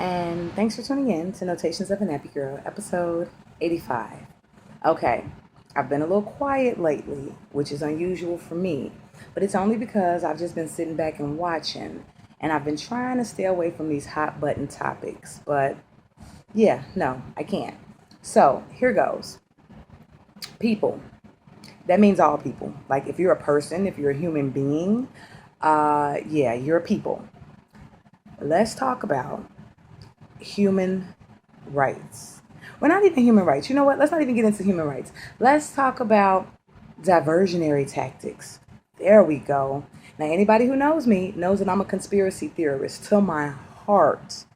and thanks for tuning in to Notations of a Nappy Girl, episode 85. Okay, I've been a little quiet lately, which is unusual for me, but it's only because I've just been sitting back and watching, and I've been trying to stay away from these hot button topics, but yeah, no, I can't. So, here goes. People. That means all people. Like if you're a person, if you're a human being, yeah, you're a people. Let's talk about human rights. We're not even human rights. You know what? Let's not even get into human rights. Let's talk about diversionary tactics. There we go. Now, anybody who knows me knows that I'm a conspiracy theorist to my heart.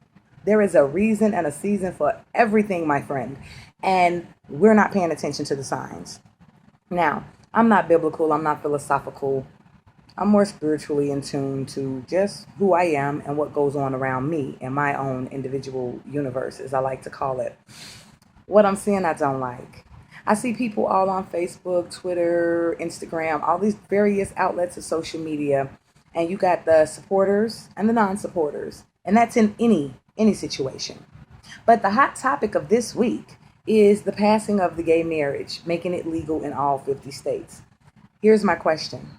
There is a reason and a season for everything, my friend. And we're not paying attention to the signs. Now, I'm not biblical, I'm not philosophical. I'm more spiritually in tune to just who I am and what goes on around me in my own individual universe, as I like to call it. What I'm seeing, I don't like. I see people all on Facebook, Twitter, Instagram, all these various outlets of social media, and you got the supporters and the non-supporters, and that's in any situation. But the hot topic of this week is the passing of the gay marriage, making it legal in all 50 states. Here's my question.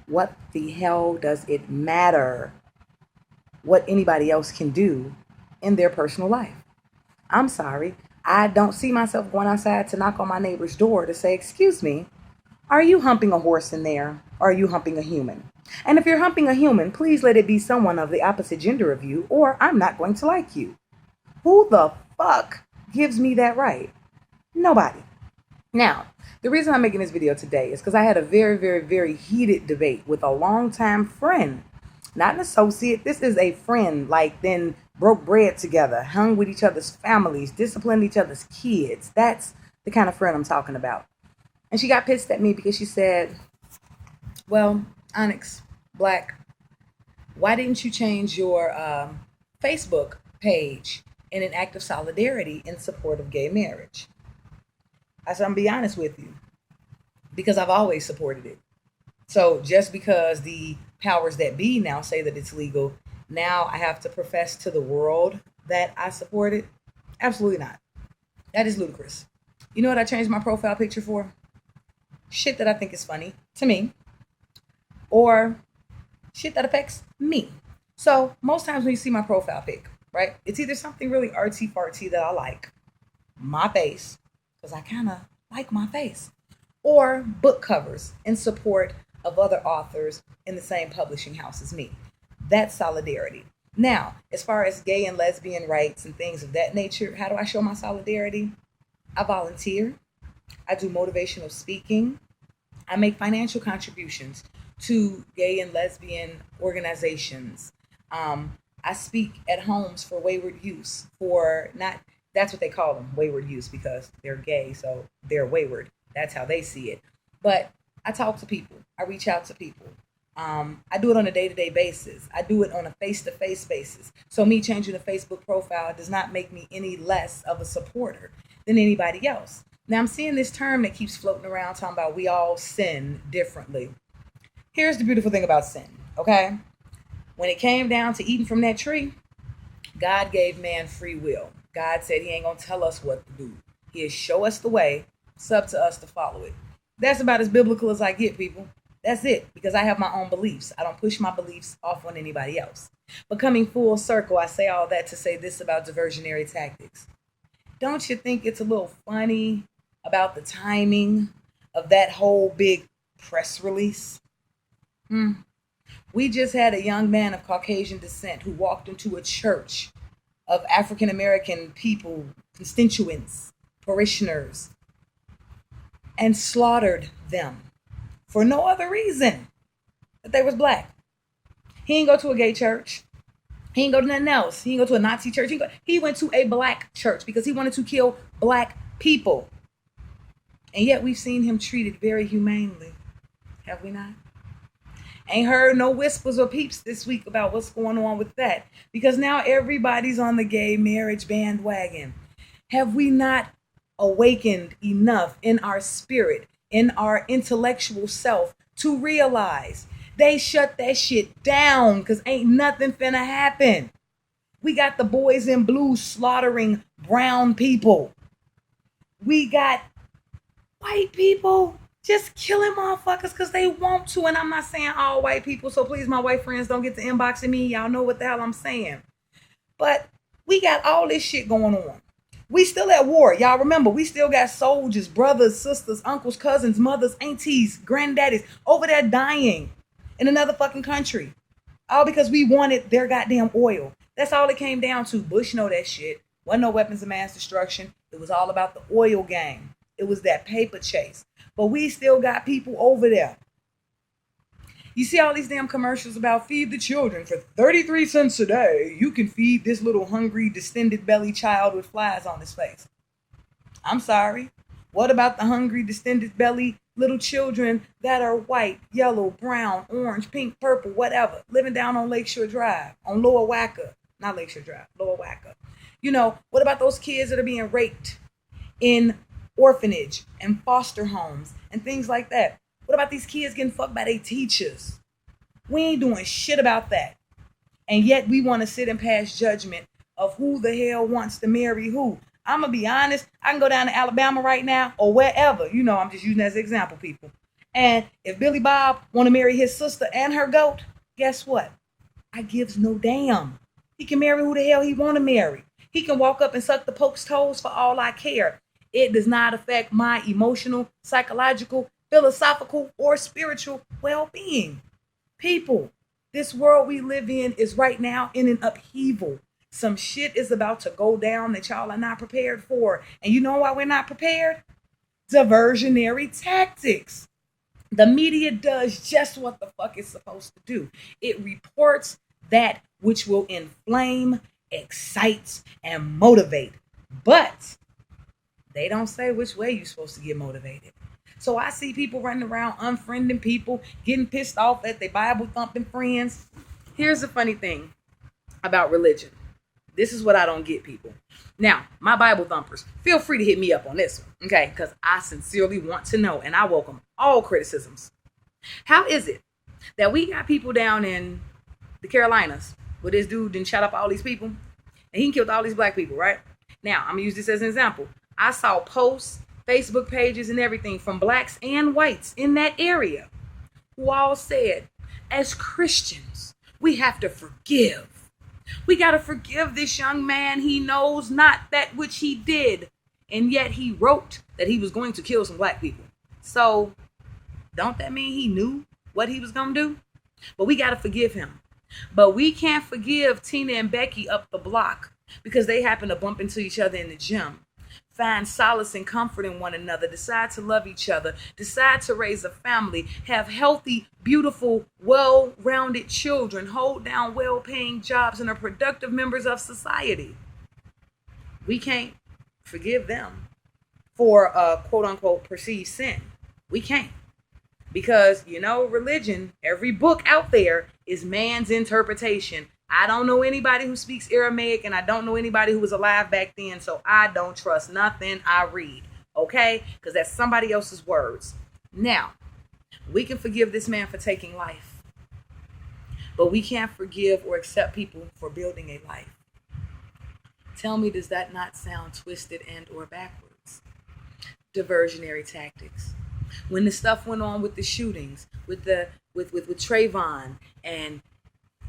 What the hell does it matter what anybody else can do in their personal life? I'm sorry. I don't see myself going outside to knock on my neighbor's door to say, "Excuse me, are you humping a horse in there? Or are you humping a human? And if you're humping a human, please let it be someone of the opposite gender of you, or I'm not going to like you." Who the fuck gives me that right? Nobody. Now, the reason I'm making this video today is because I had a very heated debate with a longtime friend, not an associate. This is a friend, like, then broke bread together, hung with each other's families, disciplined each other's kids. That's the kind of friend I'm talking about. And she got pissed at me because she said, "Well, Onyx Black, why didn't you change your Facebook page in an act of solidarity in support of gay marriage?" I said, "I'm gonna be honest with you, because I've always supported it. So just because the powers that be now say that it's legal, now I have to profess to the world that I support it? Absolutely not. That is ludicrous. You know what I changed my profile picture for? Shit that I think is funny to me, or shit that affects me. So most times when you see my profile pic, right, it's either something really artsy fartsy that I like, my face, because I kind of like my face, or book covers in support of other authors in the same publishing house as me. That's solidarity. Now, as far as gay and lesbian rights and things of that nature, how do I show my solidarity? I volunteer. I do motivational speaking. I make financial contributions to gay and lesbian organizations. I speak at homes for wayward youth, for not, that's what they call them, wayward youth, because they're gay, so they're wayward. That's how they see it. But I talk to people. I reach out to people. I do it on a day-to-day basis. I do it on a face-to-face basis. So me changing a Facebook profile does not make me any less of a supporter than anybody else. Now I'm seeing this term that keeps floating around talking about we all sin differently. Here's the beautiful thing about sin, okay? When it came down to eating from that tree, God gave man free will. God said he ain't gonna tell us what to do. He'll show us the way. It's up to us to follow it. That's about as biblical as I get, people. That's it, because I have my own beliefs. I don't push my beliefs off on anybody else. But coming full circle, I say all that to say this about diversionary tactics. Don't you think it's a little funny about the timing of that whole big press release? We just had a young man of Caucasian descent who walked into a church of African American people, constituents, parishioners, and slaughtered them for no other reason that they was black. He didn't go to a gay church. He didn't go to nothing else. He didn't go to a Nazi church. He went to a black church because he wanted to kill black people. And yet we've seen him treated very humanely. Have we not? Ain't heard no whispers or peeps this week about what's going on with that, because now everybody's on the gay marriage bandwagon. Have we not awakened enough in our spirit, in our intellectual self, to realize they shut that shit down because ain't nothing finna happen? We got the boys in blue slaughtering brown people. We got white people just killing motherfuckers because they want to. And I'm not saying all white people, so please, my white friends, don't get to inboxing me. Y'all know what the hell I'm saying. But we got all this shit going on. We still at war. Y'all remember, we still got soldiers, brothers, sisters, uncles, cousins, mothers, aunties, granddaddies over there dying in another fucking country. All because we wanted their goddamn oil. That's all it came down to. Bush know that shit. Wasn't no weapons of mass destruction. It was all about the oil game. It was that paper chase. But we still got people over there. You see all these damn commercials about feed the children for 33 cents a day. You can feed this little hungry, distended belly child with flies on his face. I'm sorry. What about the hungry, distended belly little children that are white, yellow, brown, orange, pink, purple, whatever, living down on Lakeshore Drive, on Lower Wacker? Not Lakeshore Drive, Lower Wacker. You know, what about those kids that are being raped in orphanage and foster homes and things like that? What about these kids getting fucked by their teachers? We ain't doing shit about that. And yet we want to sit and pass judgment of who the hell wants to marry who. I'm going to be honest. I can go down to Alabama right now or wherever. You know, I'm just using that as an example, people. And if Billy Bob want to marry his sister and her goat, guess what? I gives no damn. He can marry who the hell he want to marry. He can walk up and suck the Pope's toes for all I care. It does not affect my emotional, psychological, philosophical, or spiritual well-being. People, this world we live in is right now in an upheaval. Some shit is about to go down that y'all are not prepared for. And you know why we're not prepared? Diversionary tactics. The media does just what the fuck it's supposed to do. It reports that which will inflame, excite, and motivate. But they don't say which way you're supposed to get motivated. So I see people running around unfriending people, getting pissed off at their Bible thumping friends. Here's the funny thing about religion. This is what I don't get, people. Now, my Bible thumpers, feel free to hit me up on this one, okay? Because I sincerely want to know, and I welcome all criticisms. How is it that we got people down in the Carolinas where this dude didn't shut up all these people, and he killed all these black people, right? Now, I'm going to use this as an example. I saw posts, Facebook pages, and everything from blacks and whites in that area who all said, as Christians, we have to forgive. We got to forgive this young man. He knows not that which he did. And yet he wrote that he was going to kill some black people. So don't that mean he knew what he was going to do? But we got to forgive him. But we can't forgive Tina and Becky up the block because they happen to bump into each other in the gym. Find solace and comfort in one another, decide to love each other, decide to raise a family, have healthy, beautiful, well-rounded children, hold down well-paying jobs, and are productive members of society. We can't forgive them for a quote-unquote perceived sin. We can't. Because, you know, religion, every book out there is man's interpretation. I don't know anybody who speaks Aramaic, and I don't know anybody who was alive back then, so I don't trust nothing I read, okay? Because that's somebody else's words. Now, we can forgive this man for taking life, but we can't forgive or accept people for building a life. Tell me, does that not sound twisted and or backwards? Diversionary tactics. When the stuff went on with the shootings, with Trayvon and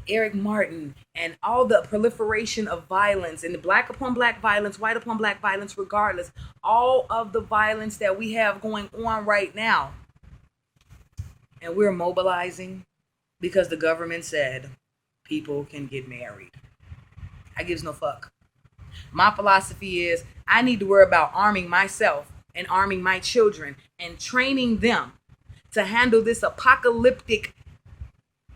Eric Martin and all the proliferation of violence and the black upon black violence, white upon black violence, regardless, all of the violence that we have going on right now. And we're mobilizing because the government said people can get married. I gives no fuck. My philosophy is I need to worry about arming myself and arming my children and training them to handle this apocalyptic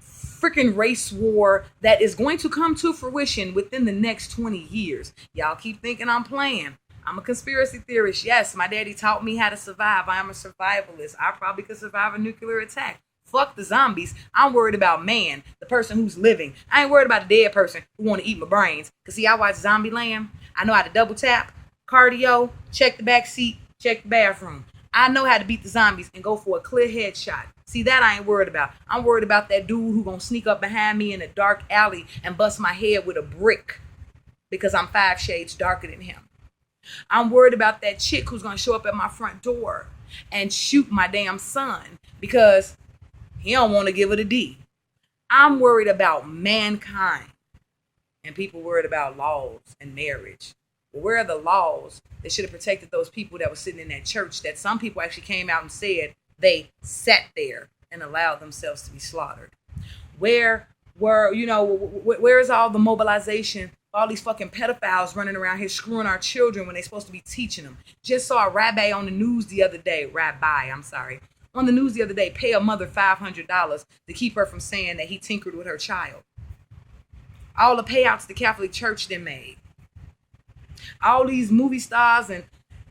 freaking race war that is going to come to fruition within the next 20 years. Y'all keep thinking I'm playing. I'm a conspiracy theorist. Yes, my daddy taught me how to survive. I am a survivalist. I probably could survive a nuclear attack. Fuck the zombies. I'm worried about man, the person who's living. I ain't worried about a dead person who want to eat my brains. Because see, I watch Zombieland. I know how to double tap, cardio, check the back seat, check the bathroom. I know how to beat the zombies and go for a clear headshot. See, that I ain't worried about. I'm worried about that dude who gonna sneak up behind me in a dark alley and bust my head with a brick. because I'm 5 shades darker than him. I'm worried about that chick who's going to show up at my front door and shoot my damn son because he don't want to give it a D. I'm worried about mankind, and people worried about laws and marriage. Well, where are the laws that should have protected those people that were sitting in that church that some people actually came out and said they sat there and allowed themselves to be slaughtered? Where were, where is all the mobilization? All these fucking pedophiles running around here screwing our children when they're supposed to be teaching them. Just saw a rabbi on the news the other day. On the news the other day, pay a mother $500 to keep her from saying that he tinkered with her child. All the payouts the Catholic Church then made. All these movie stars and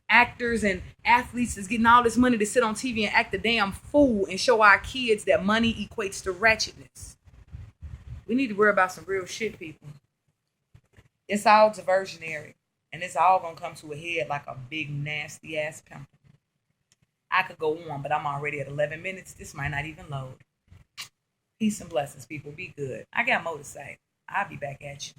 actors and athletes is getting all this money to sit on TV and act a damn fool and show our kids that money equates to wretchedness. We need to worry about some real shit, people. It's all diversionary, and it's all gonna come to a head like a big nasty ass pimple. I could go on, but I'm already at 11 minutes. This might not even load. Peace and blessings, people. Be good. I got more to say. I'll be back at you.